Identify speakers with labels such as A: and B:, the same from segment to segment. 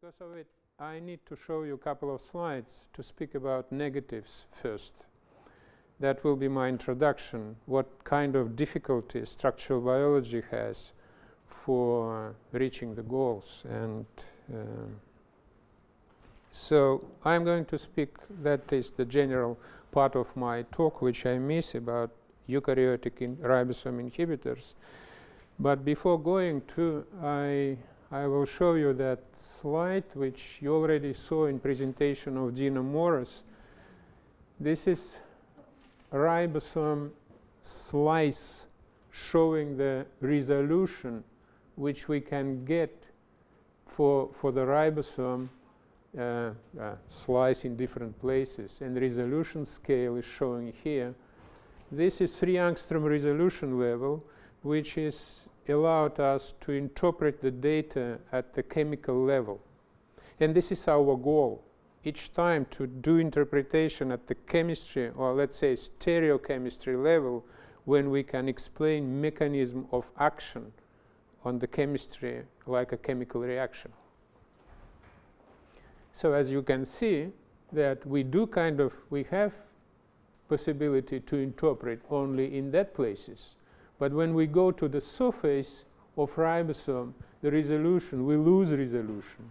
A: Because of it, I need to show you a couple of slides to speak about negatives first. That will be my introduction, what kind of difficulty structural biology has for reaching the goals. And so I'm going to speak, that is the general part of my talk, which I miss, about eukaryotic ribosome inhibitors. But before going to, I will show you that slide, which you already saw in presentation of Dina Morris. This is ribosome slice showing the resolution which we can get for the ribosome slice in different places. And the resolution scale is showing here. This is 3 angstrom resolution level, which is allowed us to interpret the data at the chemical level. And this is our goal. Each time to do interpretation at the chemistry, or let's say stereochemistry level, when we can explain mechanism of action on the chemistry like a chemical reaction. So as you can see that we have possibility to interpret only in that places. But when we go to the surface of ribosome, the resolution, we lose resolution.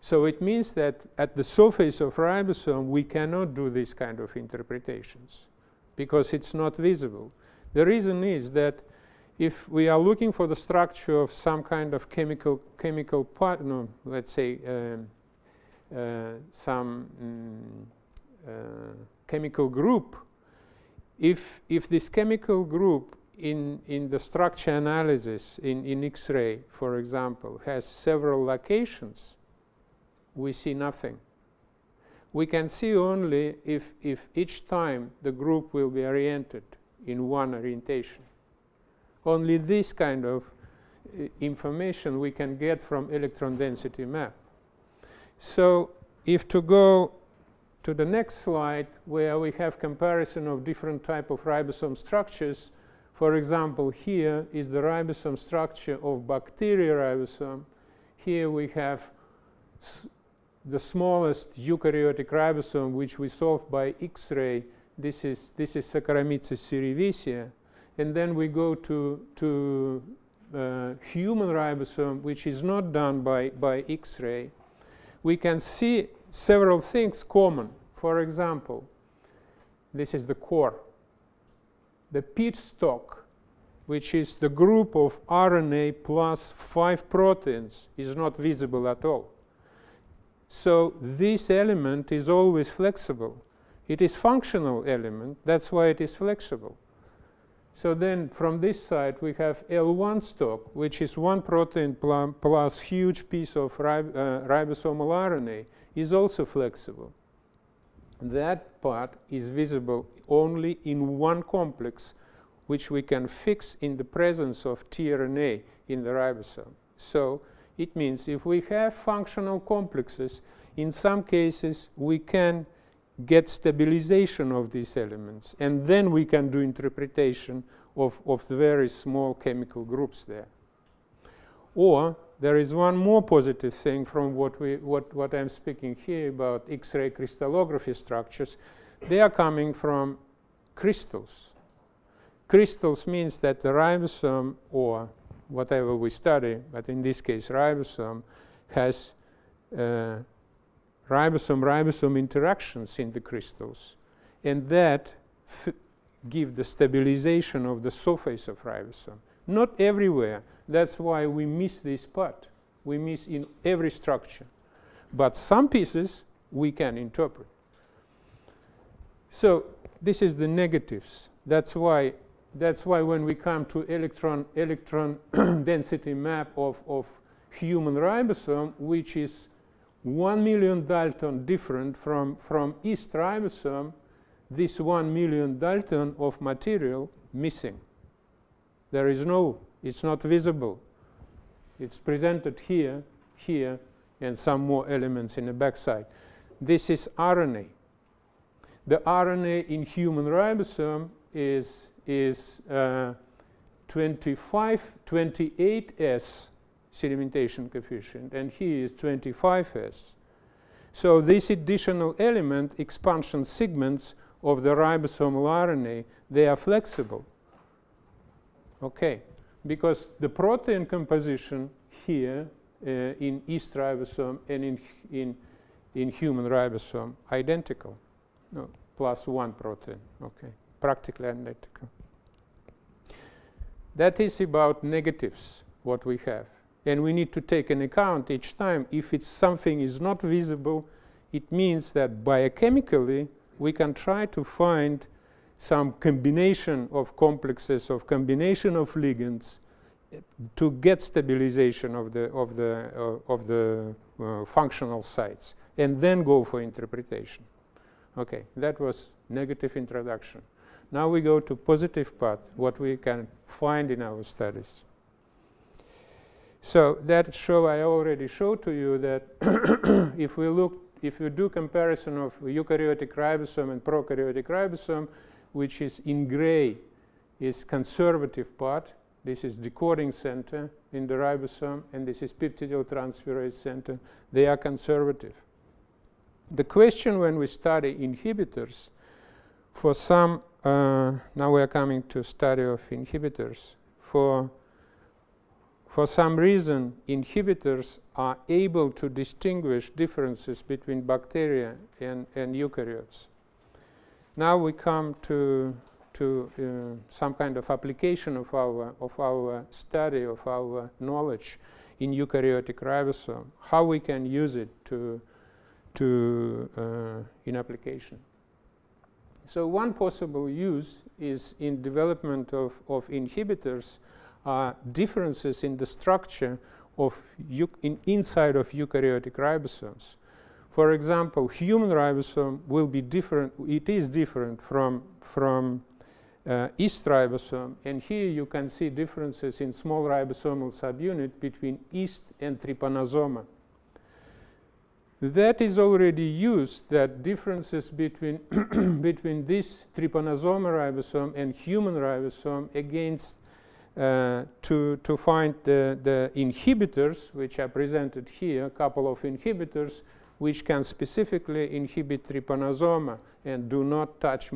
A: So it means that at the surface of ribosome, we cannot do this kind of interpretations because it's not visible. The reason is that if we are looking for the structure of some kind of chemical part, no, let's say some chemical group, if this chemical group in the structure analysis in X-ray, for example, has several locations, we see nothing. We can see only if each time the group will be oriented in one orientation. Only this kind of information we can get from electron density map. So if to go to the next slide, where we have comparison of different type of ribosome structures. For example, here is the ribosome structure of bacteria ribosome. Here we have the smallest eukaryotic ribosome, which we solved by X-ray. This is Saccharomyces cerevisiae. And then we go to human ribosome, which is not done by X-ray. We can see several things common. For example, this is the core. The pit stock, which is the group of RNA plus 5 proteins, is not visible at all. So this element is always flexible. It is functional element, that's why it is flexible. So then from this side we have L1 stock, which is 1 protein plus huge piece of ribosomal RNA, is also flexible. That part is visible only in one complex, which we can fix in the presence of tRNA in the ribosome. So it means if we have functional complexes, in some cases we can get stabilization of these elements, and then we can do interpretation of the very small chemical groups there. Or there is one more positive thing from what I'm speaking here about X-ray crystallography structures. They are coming from crystals. Crystals means that the ribosome, or whatever we study, but in this case ribosome, has ribosome interactions in the crystals, and that give the stabilization of the surface of ribosome. Not everywhere. That's why we miss this part. We miss in every structure. But some pieces we can interpret. So this is the negatives. That's why when we come to electron density map of human ribosome, which is 1 million Dalton different from yeast ribosome, this 1 million Dalton of material missing. There is no, it's not visible. It's presented here, and some more elements in the backside. This is RNA. The RNA in human ribosome is 28S sedimentation coefficient, and here is 25S. So this additional element, expansion segments of the ribosomal RNA, they are flexible. Okay, because the protein composition here in yeast ribosome and in human ribosome identical. No, +1 protein. Okay, practically identical. That is about negatives, what we have. And we need to take into account each time if it's something is not visible, it means that biochemically we can try to find some combination of complexes, of combination of ligands to get stabilization of the functional sites, and then go for interpretation. Okay, that was negative introduction. Now we go to positive part, what we can find in our studies. So that I already showed to you that if we do comparison of eukaryotic ribosome and prokaryotic ribosome, which is in gray, is conservative part. This is decoding center in the ribosome, and this is peptidyltransferase center. They are conservative. The question when we study inhibitors, for some, now we are coming to study of inhibitors. For some reason, inhibitors are able to distinguish differences between bacteria and eukaryotes. Now we come to some kind of application of our study, of our knowledge in eukaryotic ribosome, how we can use it in application. So one possible use is in development of inhibitors differences in the structure of inside of eukaryotic ribosomes. For example, human ribosome will be different. It is different from yeast ribosome, and here you can see differences in small ribosomal subunit between yeast and trypanosoma. That is already used, that differences between between this trypanosoma ribosome and human ribosome against to find the inhibitors, which are presented here, a couple of inhibitors which can specifically inhibit trypanosoma and do not touch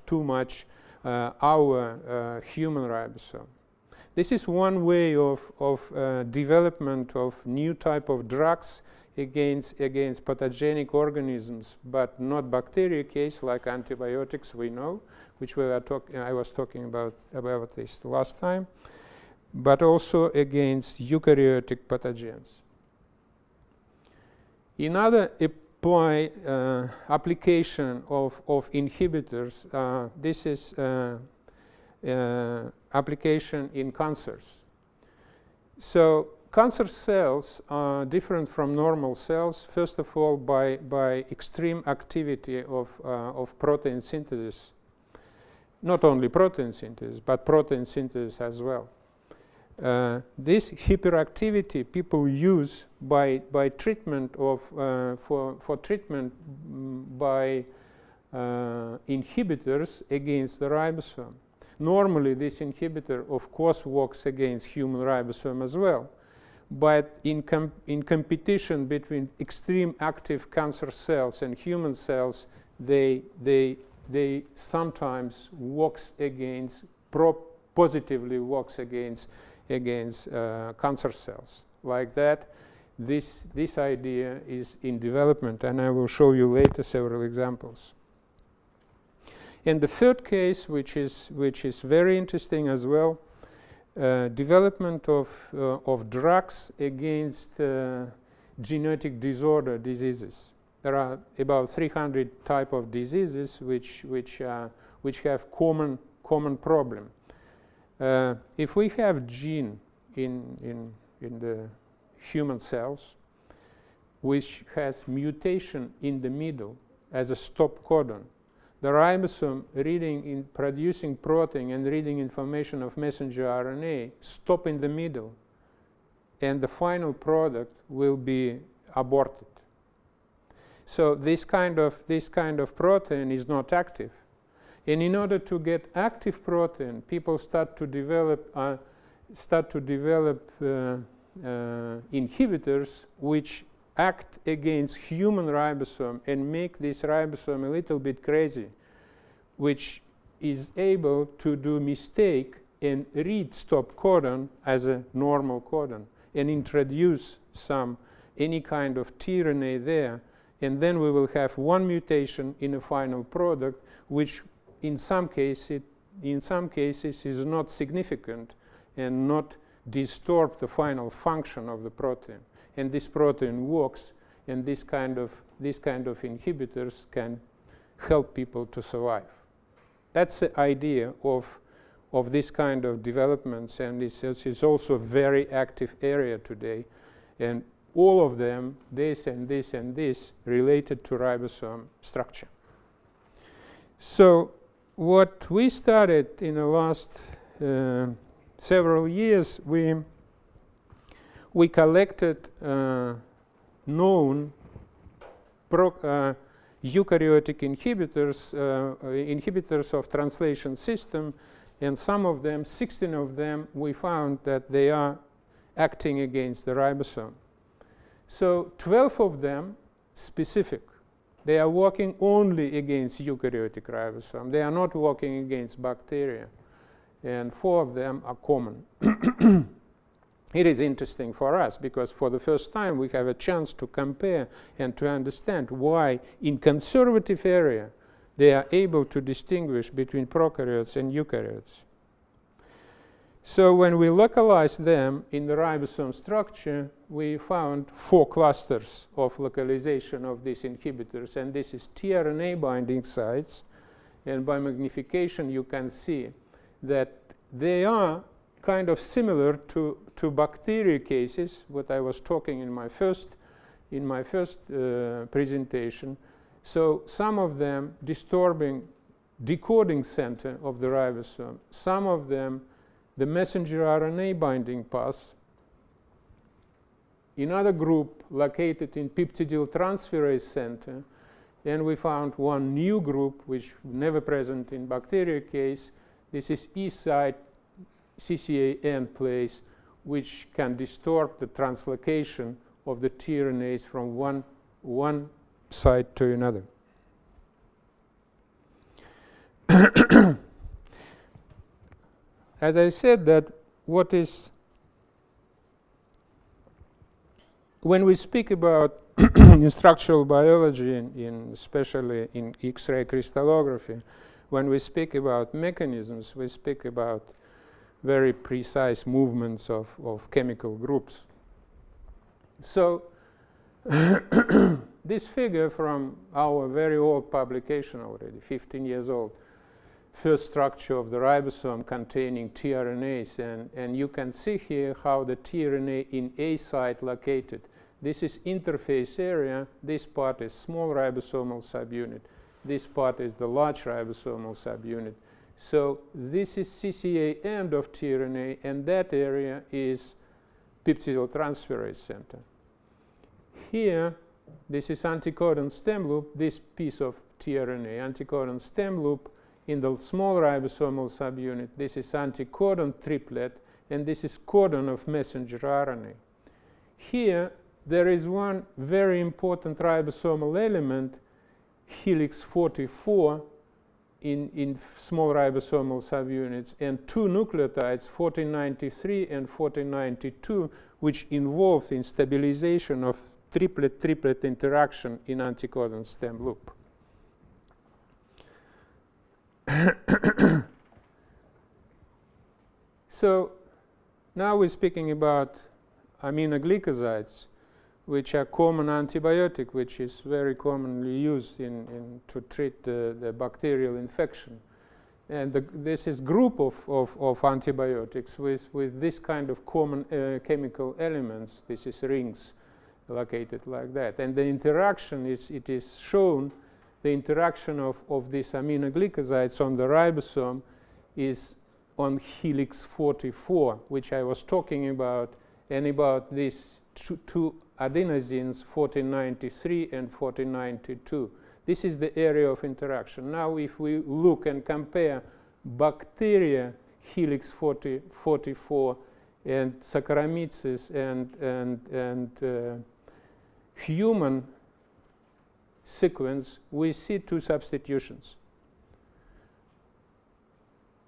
A: too much our human ribosome. This is one way of development of new type of drugs against pathogenic organisms, but not bacteria case like antibiotics we know, which I was talking about this last time, but also against eukaryotic pathogens. Another application of inhibitors, this is application in cancers. So cancer cells are different from normal cells, first of all, by extreme activity of protein synthesis. Not only protein synthesis, but protein synthesis as well. This hyperactivity people use by treatment of for treatment by inhibitors against the ribosome. Normally, this inhibitor, of course, works against human ribosome as well. But in competition between extreme active cancer cells and human cells, they sometimes works against, positively works against cancer cells. Like that, this idea is in development, and I will show you later several examples. And the third case, which is very interesting as well, development of drugs against genetic disorder diseases. There are about 300 type of diseases which have common problem. If we have gene in the human cells which has mutation in the middle as a stop codon, the ribosome producing protein and reading information of messenger RNA stop in the middle, and the final product will be aborted. So this kind of protein is not active. And in order to get active protein, people start to develop start to develop inhibitors which act against human ribosome and make this ribosome a little bit crazy, which is able to do mistake and read stop codon as a normal codon and introduce any kind of tRNA there, and then we will have one mutation in a final product, which in some cases is not significant and not distort the final function of the protein. And this protein works, and this kind of inhibitors can help people to survive. That's the idea of this kind of developments, and this is also a very active area today. And all of them, this and this and this, related to ribosome structure. So what we started in the last several years, we collected known eukaryotic inhibitors of translation system, and some of them, 16 of them, we found that they are acting against the ribosome. So 12 of them specific. They are working only against eukaryotic ribosome. They are not working against bacteria. And 4 of them are common. It is interesting for us because for the first time we have a chance to compare and to understand why in conservative area they are able to distinguish between prokaryotes and eukaryotes. So when we localize them in the ribosome structure, we found 4 clusters of localization of these inhibitors, and this is tRNA binding sites. And by magnification you can see that they are kind of similar to bacteria cases, what I was talking in my first presentation. So some of them disturbing decoding center of the ribosome, some of them the messenger RNA binding paths. Another group located in peptidyl transferase center, and we found one new group which never present in bacteria case. This is E site CCAN place, which can distort the translocation of the tRNAs from one site to another. As I said, that what is, when we speak about in structural biology, especially in X-ray crystallography, when we speak about mechanisms, we speak about very precise movements of chemical groups. So this figure from our very old publication already, 15 years old, first structure of the ribosome containing tRNAs, and you can see here how the tRNA in A site located. This is interface area. This part is small ribosomal subunit. This part is the large ribosomal subunit. So this is CCA end of tRNA, and that area is peptidyl transferase center. Here, this is anticodon stem loop, this piece of tRNA, anticodon stem loop in the small ribosomal subunit. This is anticodon triplet, and this is codon of messenger RNA. Here, there is one very important ribosomal element, helix 44, in small ribosomal subunits, and 2 nucleotides, 1493 and 1492, which involve in stabilization of triplet-triplet interaction in anticodon stem loop. So now we're speaking about aminoglycosides, which are common antibiotic, which is very commonly used to treat the bacterial infection. And this is group of antibiotics with this kind of common chemical elements. This is rings located like that. And the interaction, it is shown, the interaction of these aminoglycosides on the ribosome is on helix 44, which I was talking about, and about these two adenosines, 1493 and 1492. This is the area of interaction. Now, if we look and compare bacteria helix 44 and Saccharomyces and human sequence, we see two substitutions: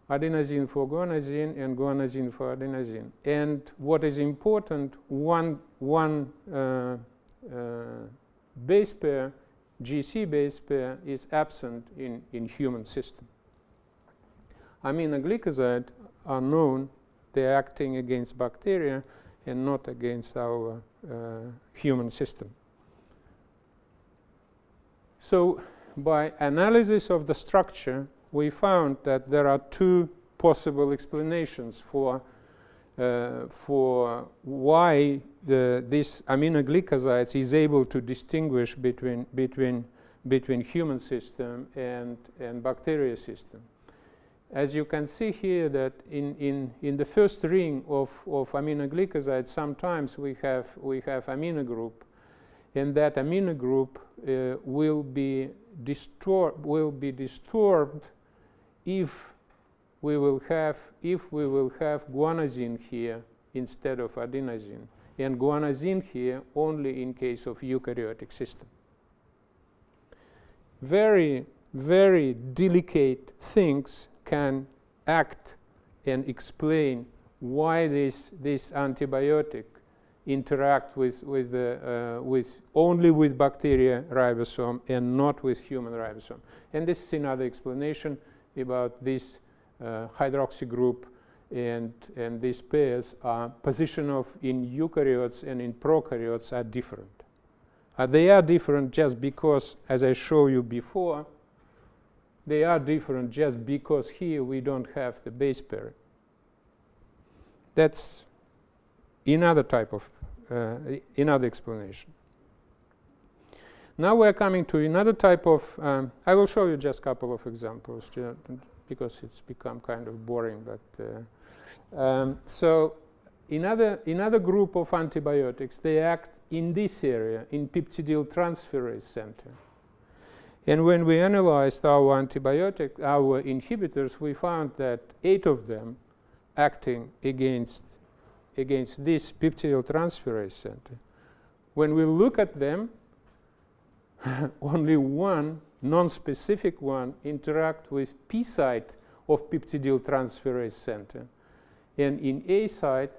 A: adenosine for guanosine and guanosine for adenosine. And what is important, one base pair, GC base pair, is absent in human system. Aminoglycosides are known, they're acting against bacteria and not against our human system. So by analysis of the structure, we found that there are two possible explanations for why this aminoglycosides is able to distinguish between human system and bacteria system. As you can see here, that in the first ring of aminoglycosides, sometimes we have amino group, and that amino group will be disturbed if we will have guanosine here instead of adenosine, and guanosine here only in case of eukaryotic system. Very, very delicate things can act and explain why this antibiotic interact with only with bacteria ribosome and not with human ribosome. And this is another explanation about this hydroxy group, and these pairs are position of in eukaryotes and in prokaryotes are different. They are different just because, as I showed you before, they are different just because here we don't have the base pair. That's another type of another explanation. Now we're coming to another type of I will show you just a couple of examples because it's become kind of boring, but so another group of antibiotics, they act in this area, in peptidyl transferase center. And when we analyzed our inhibitors, we found that 8 of them acting against this peptidyl transferase center. When we look at them, only one non-specific one interact with P site of peptidyl transferase center, and in A site,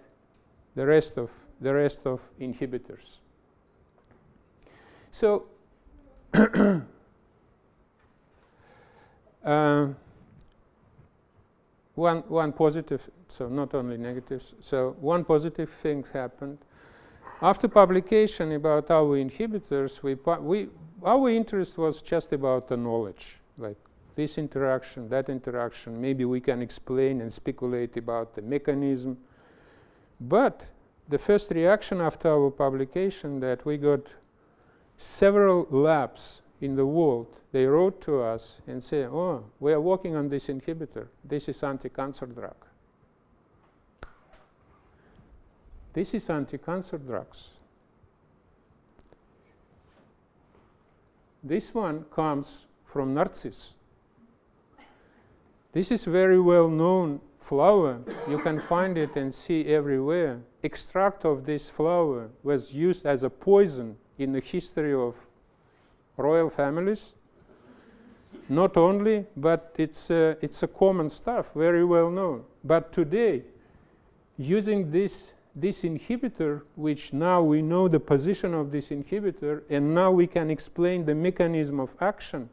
A: the rest of inhibitors. So one positive, so not only negatives. So one positive thing happened after publication about our inhibitors. Our interest was just about the knowledge, like this interaction, that interaction. Maybe we can explain and speculate about the mechanism. But the first reaction after our publication, that we got several labs in the world, they wrote to us and said, oh, we are working on this inhibitor. This is anti-cancer drug. This is anti-cancer drugs. This one comes from narcissus. This is very well known flower. You can find it and see everywhere. Extract of this flower was used as a poison in the history of royal families. Not only, but it's a common stuff, very well known. But today, using this inhibitor, which now we know the position of this inhibitor, and now we can explain the mechanism of action,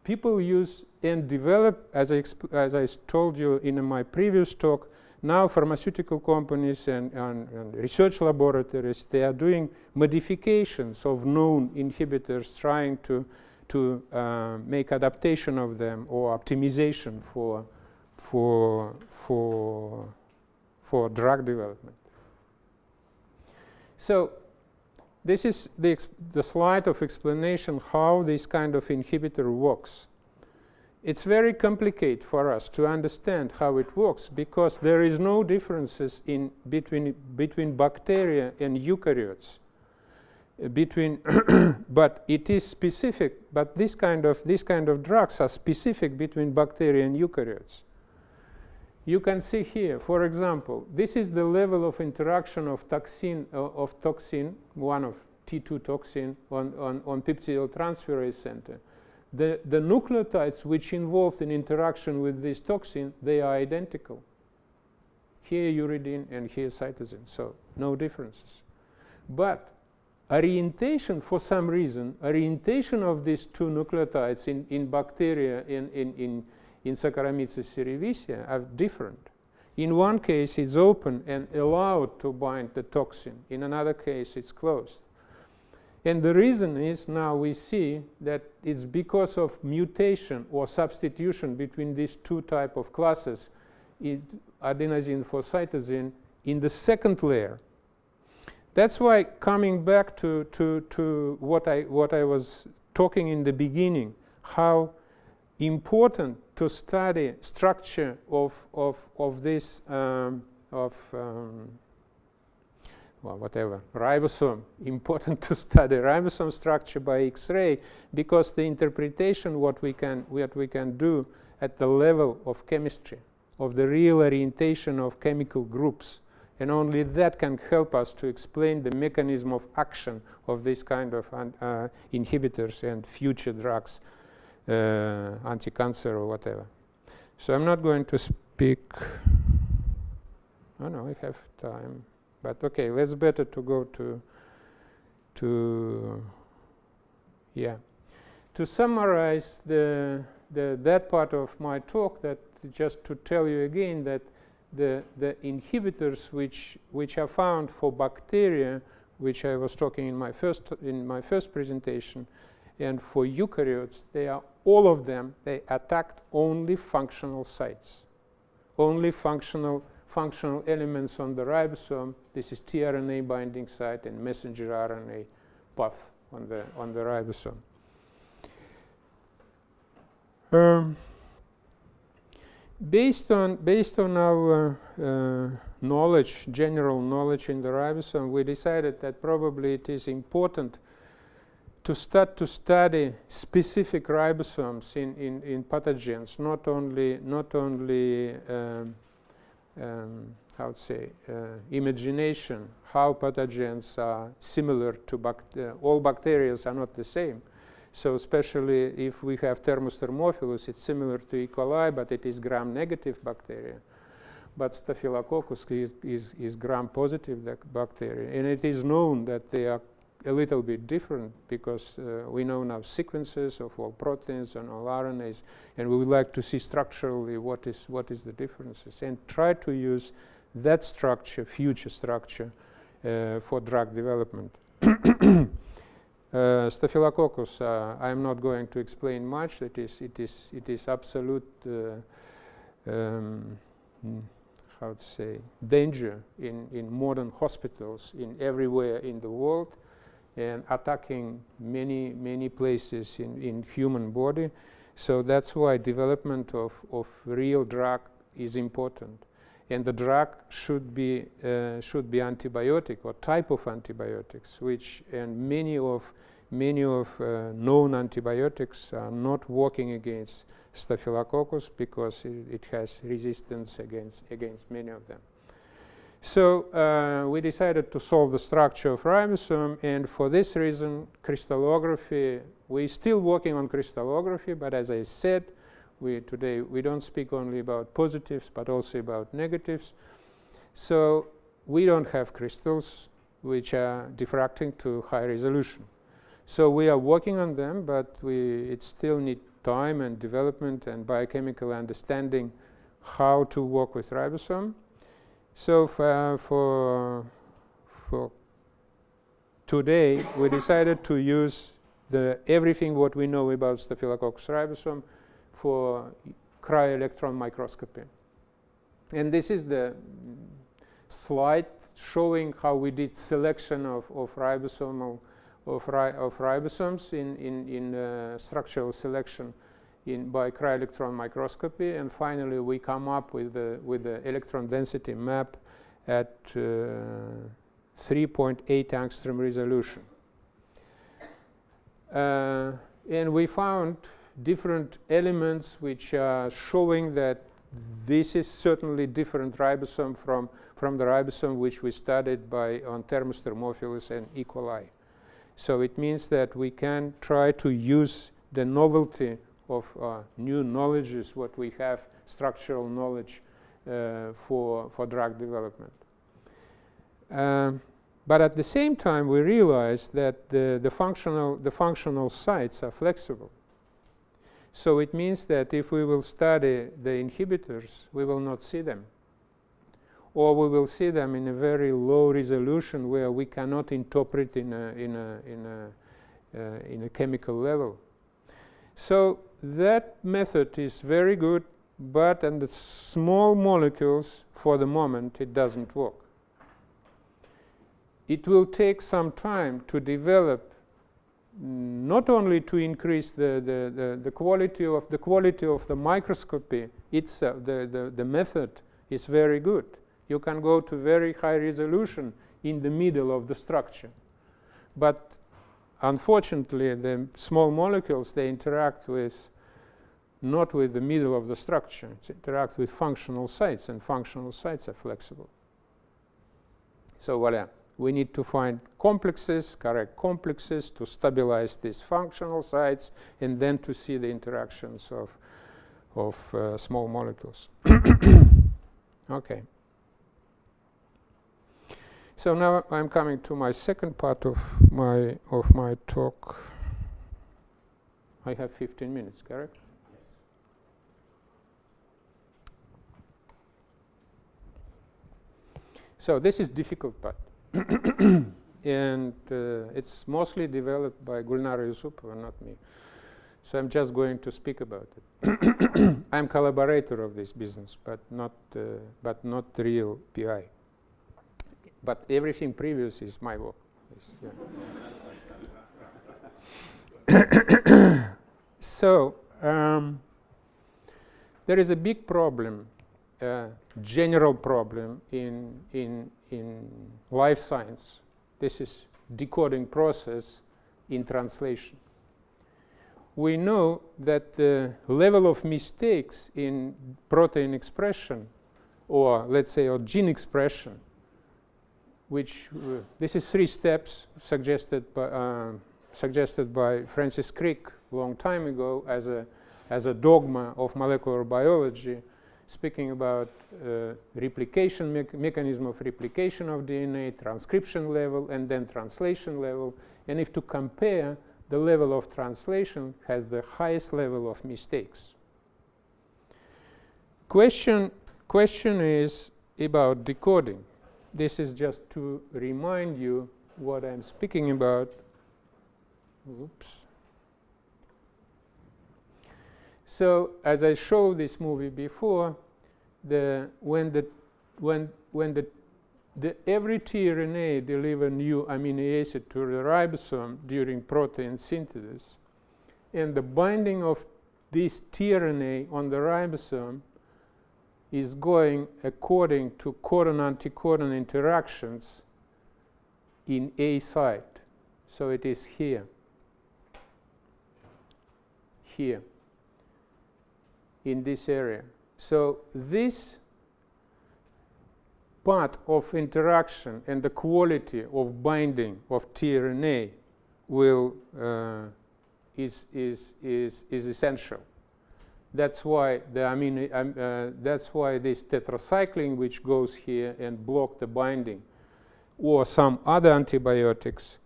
A: people use and develop, as I told you in my previous talk, now pharmaceutical companies and research laboratories, they are doing modifications of known inhibitors, trying to make adaptation of them or optimization for drug development. So this is the slide of explanation how this kind of inhibitor works. It's very complicated for us to understand how it works because there is no differences between bacteria and eukaryotes. But it is specific. But this kind of drugs are specific between bacteria and eukaryotes. you can see here, for example, this is the level of interaction of toxin, one of T2 toxin on peptidyl transferase center. The nucleotides which involved in interaction with this toxin, they are identical. Here uridine and here cytosine, so no differences. But orientation, for some reason, orientation of these two nucleotides in bacteria in Saccharomyces cerevisiae are different. In one case, it's open and allowed to bind the toxin. In another case, it's closed. And the reason is, now we see that it's because of mutation or substitution between these two type of classes, adenosine for cytosine, in the second layer. That's why, coming back to what I was talking in the beginning, how important to study structure of this ribosome. Important to study ribosome structure by X-ray, because the interpretation what we can do at the level of chemistry, of the real orientation of chemical groups, and only that can help us to explain the mechanism of action of this kind of inhibitors and future drugs, anti-cancer or whatever. So I'm not going to speak. Oh no, I have time. But okay, let's better to go to summarize that part of my talk, that just to tell you again that the inhibitors which are found for bacteria, which I was talking in my first presentation, and for eukaryotes, they are all of them, they attacked only functional sites, only functional elements on the ribosome. This is tRNA binding site and messenger RNA path on the ribosome. Based on our knowledge, general knowledge in the ribosome, we decided that probably it is important to start to study specific ribosomes in pathogens, not only how to say, imagination, how pathogens are similar to all bacteria are not the same. So especially if we have Thermostomophilus, it's similar to E. coli, but it is gram-negative bacteria. But Staphylococcus is gram-positive bacteria. And it is known that they are a little bit different, because we know now sequences of all proteins and all RNAs, and we would like to see structurally what is the differences, and try to use that structure, future structure, for drug development. Staphylococcus, I'm not going to explain much. It is absolute how to say, danger in modern hospitals everywhere in the world, and attacking many places in human body. So that's why development of real drug is important, and the drug should be antibiotic or type of antibiotics, and many of known antibiotics are not working against Staphylococcus because it has resistance against many of them. So we decided to solve the structure of ribosome, and for this reason, crystallography, we're still working on crystallography, but as I said, today we don't speak only about positives, but also about negatives. So we don't have crystals which are diffracting to high resolution. So we are working on them, but it still needs time and development and biochemical understanding how to work with ribosome. So for today, we decided to use everything what we know about Staphylococcus ribosome for cryo-electron microscopy. And this is the slide showing how we did selection of ribosomes in structural selection by cryo-electron microscopy, and finally we come up with the electron density map at 3.8 angstrom resolution. And we found different elements which are showing that this is certainly different ribosome from the ribosome which we studied on Thermus thermophilus and E. coli. So it means that we can try to use the novelty of new knowledges, what we have, structural knowledge, for drug development. But at the same time, we realize that the functional sites are flexible. So it means that if we will study the inhibitors, we will not see them. Or we will see them in a very low resolution where we cannot interpret in a chemical level. So that method is very good, but in the small molecules, for the moment, it doesn't work. It will take some time to develop, not only to increase the quality of the microscopy itself. The method is very good. You can go to very high resolution in the middle of the structure. But unfortunately, the small molecules, they interact not with the middle of the structure. They interact with functional sites, and functional sites are flexible. So voila. We need to find complexes, correct complexes, to stabilize these functional sites, and then to see the interactions of small molecules. Okay. So now I'm coming to my second part of my talk. I have 15 minutes, correct?
B: Yes.
A: So this is difficult part. And it's mostly developed by Marat Yusupov, not me. So I'm just going to speak about it. I'm collaborator of this business, but not real PI. But everything previous is my work. Yeah. So there is a big problem, general problem in life science. This is decoding process in translation. We know that the level of mistakes in protein expression, or let's say, or gene expression, which this is 3 steps suggested by Francis Crick a long time ago as a dogma of molecular biology, speaking about replication mechanism of replication of DNA, transcription level, and then translation level. And if to compare, the level of translation has the highest level of mistakes. Question is about decoding. This is just to remind you what I'm speaking about. Oops. So as I showed this movie before, when every tRNA delivers new amino acid to the ribosome during protein synthesis, and the binding of this tRNA on the ribosome is going according to codon-anticodon interactions in A site. So it is here, in this area. So this part of interaction and the quality of binding of tRNA is essential. That's why that's why this tetracycline, which goes here and block the binding, or some other antibiotics,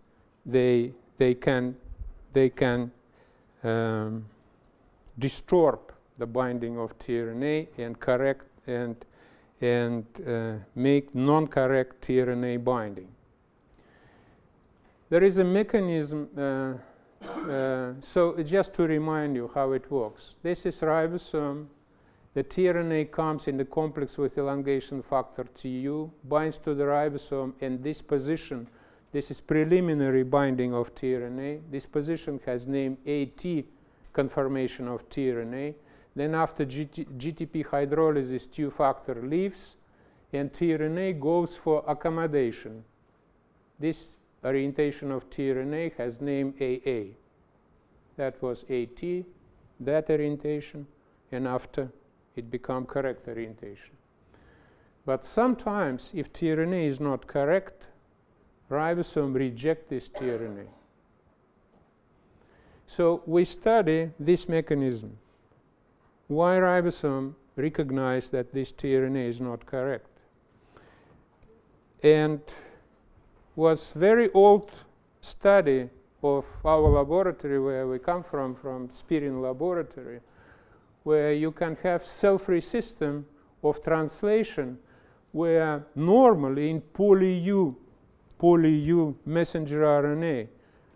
A: they can distort the binding of tRNA and correct and make non-correct tRNA binding. There is a mechanism. So just to remind you how it works. This is ribosome. The tRNA comes in the complex with elongation factor TU, binds to the ribosome, and this position, this is preliminary binding of tRNA. This position has name AT conformation of tRNA. Then after GTP hydrolysis, TU factor leaves, and tRNA goes for accommodation. This orientation of tRNA has name AA. That was AT, that orientation, and after It becomes correct orientation. But sometimes, if tRNA is not correct, ribosome rejects this tRNA. So we study this mechanism. Why ribosome recognize that this tRNA is not correct? And was very old study of our laboratory where we come from Spirin laboratory, where you can have cell-free system of translation where normally in poly-U messenger RNA,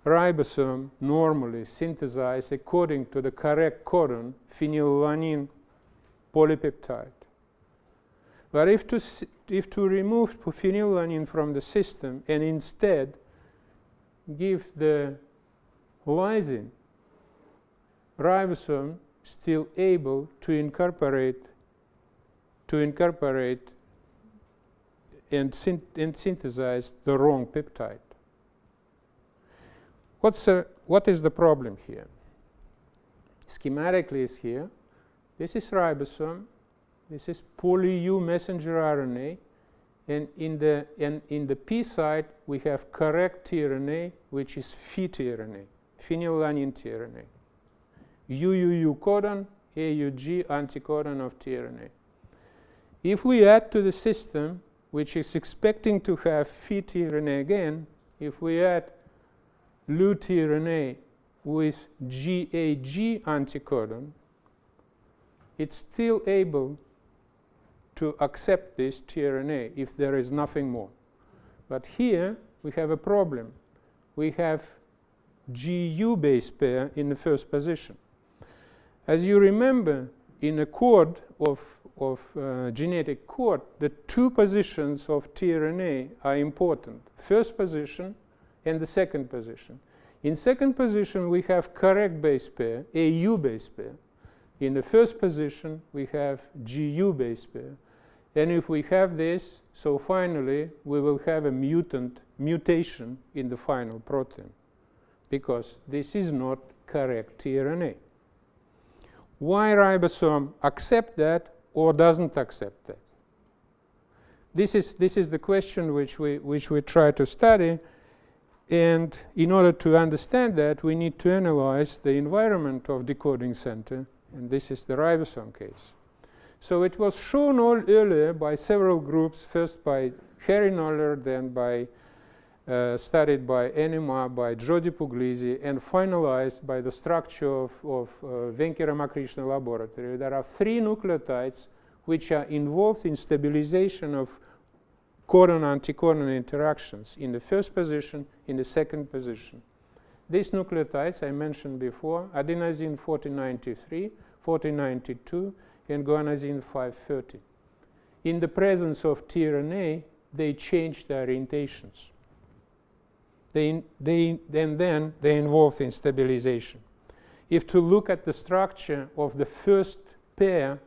A: ribosome normally synthesize according to the correct codon phenylalanine polypeptide. But if to remove phenylalanine from the system and instead give the lysine, ribosome still able to incorporate and synthesize the wrong peptide. What is the problem here? Schematically is here. This is ribosome. This is poly-U messenger RNA. And in the P side, we have correct tRNA, which is Phe tRNA, phenylalanine tRNA. UUU codon, AUG anticodon of tRNA. If we add to the system, which is expecting to have Phe tRNA again, if we add LU tRNA with GAG anticodon, it's still able to accept this tRNA if there is nothing more. But here we have a problem. We have GU base pair in the first position. As you remember, in a code of genetic code, the two positions of tRNA are important. First position and the second position. In second position, we have correct base pair, AU base pair. In the first position, we have GU base pair. And if we have this, so finally, we will have a mutation in the final protein, because this is not correct tRNA. Why ribosome accept that or doesn't accept that? This is the question which we try to study. And in order to understand that, we need to analyze the environment of decoding center. And this is the ribosome case. So it was shown all earlier by several groups, first by Harry Noller, then studied by NMR, by Jody Puglisi, and finalized by the structure of Venki Ramakrishna laboratory. There are 3 nucleotides which are involved in stabilization of codon-anticodon interactions in the first position, in the second position. These nucleotides I mentioned before, adenosine 4093, 4092, and guanosine 530. In the presence of tRNA, they change their orientations. Then they involve in stabilization. If to look at the structure of the first pair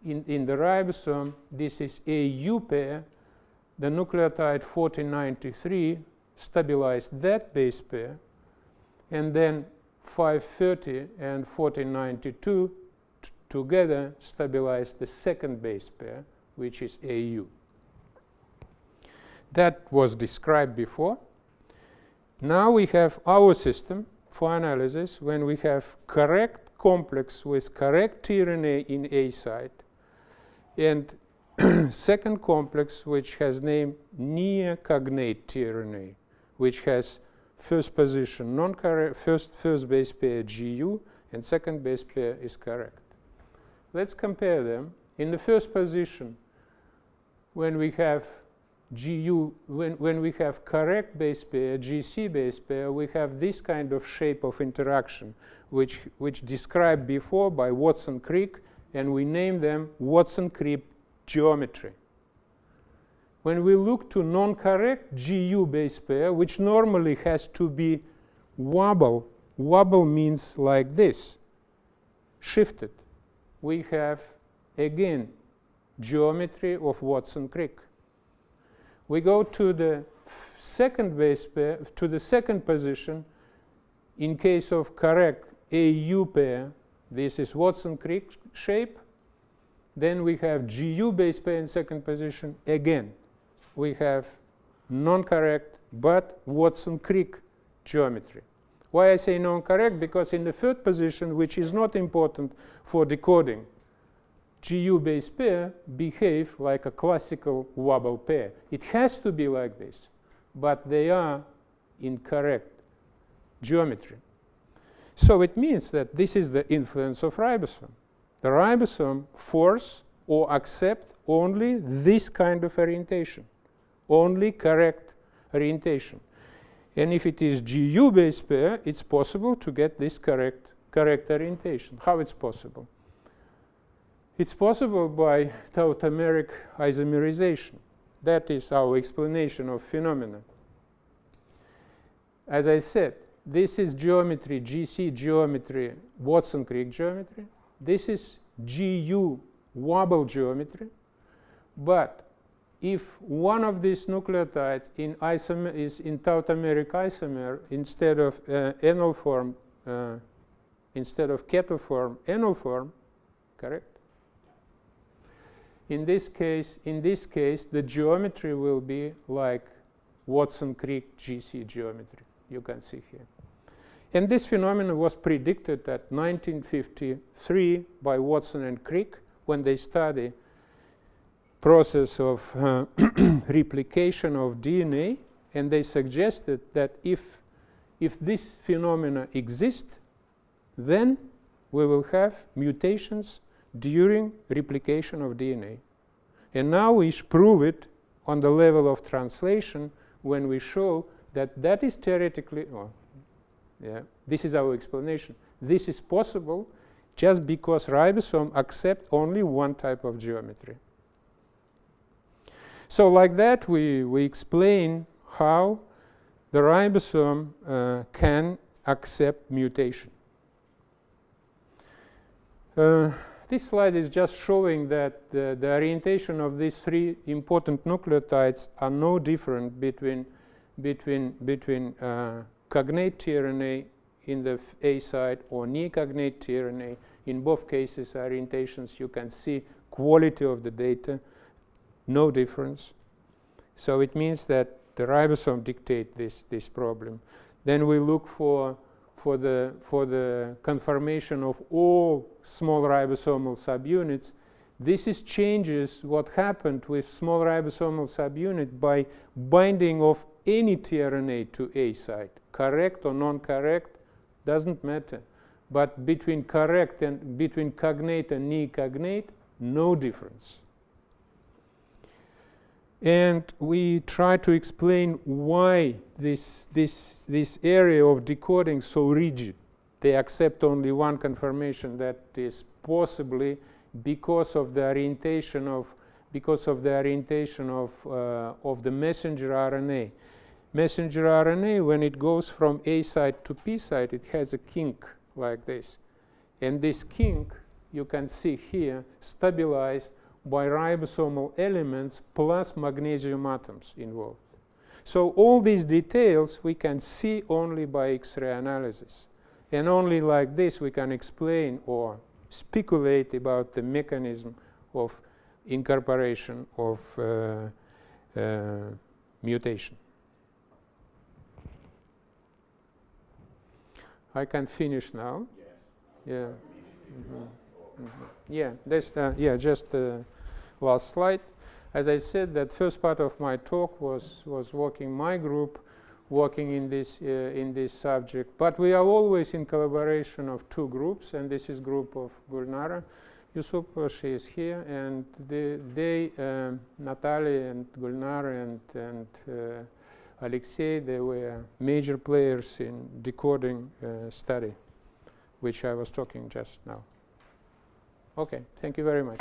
A: in the ribosome, this is AU pair. The nucleotide 4093 stabilized that base pair, and then 530 and 4092 together stabilize the second base pair, which is AU. That was described before. Now we have our system for analysis when we have correct complex with correct tRNA in A site, and second complex which has name near cognate tRNA, which has first position non-correct, first base pair GU, and second base pair is correct. Let's compare them. In the first position, when we have GU, when we have correct base pair, GC base pair, we have this kind of shape of interaction, which described before by Watson-Crick, and we name them Watson-Crick geometry. When we look to non-correct GU base pair, which normally has to be wobble means like this, shifted, we have again geometry of Watson-Crick. We go to the second base pair, to the second position. In case of correct AU pair, this is Watson-Crick shape. Then we have GU base pair in second position. Again, we have non-correct but Watson-Crick geometry. Why I say non-correct? Because in the third position, which is not important for decoding, GU base pair behave like a classical wobble pair. It has to be like this, but they are incorrect geometry. So it means that this is the influence of ribosome. The ribosome force or accept only this kind of orientation, only correct orientation. And if it is GU base pair, it's possible to get this correct orientation. How it's possible? It's possible by tautomeric isomerization. That is our explanation of phenomena. As I said, this is geometry, GC geometry, Watson-Crick geometry. This is GU wobble geometry. But if one of these nucleotides is in tautomeric isomer instead of enol form, instead of keto form, enol form, correct? In this case, the geometry will be like Watson-Crick GC geometry. You can see here. And this phenomenon was predicted at 1953 by Watson and Crick when they study process of replication of DNA, and they suggested that if this phenomena exists, then we will have mutations during replication of DNA. And now we prove it on the level of translation when we show that that is theoretically, this is our explanation. This is possible just because ribosome accept only one type of geometry. So like that, we explain how the ribosome can accept mutation. This slide is just showing that the orientation of these three important nucleotides are no different between cognate tRNA in the A site or near-cognate tRNA. In both cases, orientations, you can see quality of the data, no difference. So it means that the ribosome dictate this problem. Then we look for the conformation of all small ribosomal subunits. This is changes what happened with small ribosomal subunit by binding of any tRNA to A site. Correct or non-correct doesn't matter. But between cognate and near-cognate, no difference. And we try to explain why this area of decoding so rigid. They accept only one conformation, that is possibly because of the orientation of the messenger RNA. Messenger RNA, when it goes from A site to P site, it has a kink like this. And this kink, you can see here, stabilized by ribosomal elements plus magnesium atoms involved. So all these details we can see only by X-ray analysis. And only like this we can explain or speculate about the mechanism of incorporation of mutation. I can finish now. Yes. Yeah. Yeah. Just last slide. As I said, that first part of my talk was working my group, working in this subject. But we are always in collaboration of two groups, and this is group of Gulnara Yusupov. She is here, and they Natalia and Gulnara and Alexei, they were major players in decoding study, which I was talking just now. Okay, thank you very much.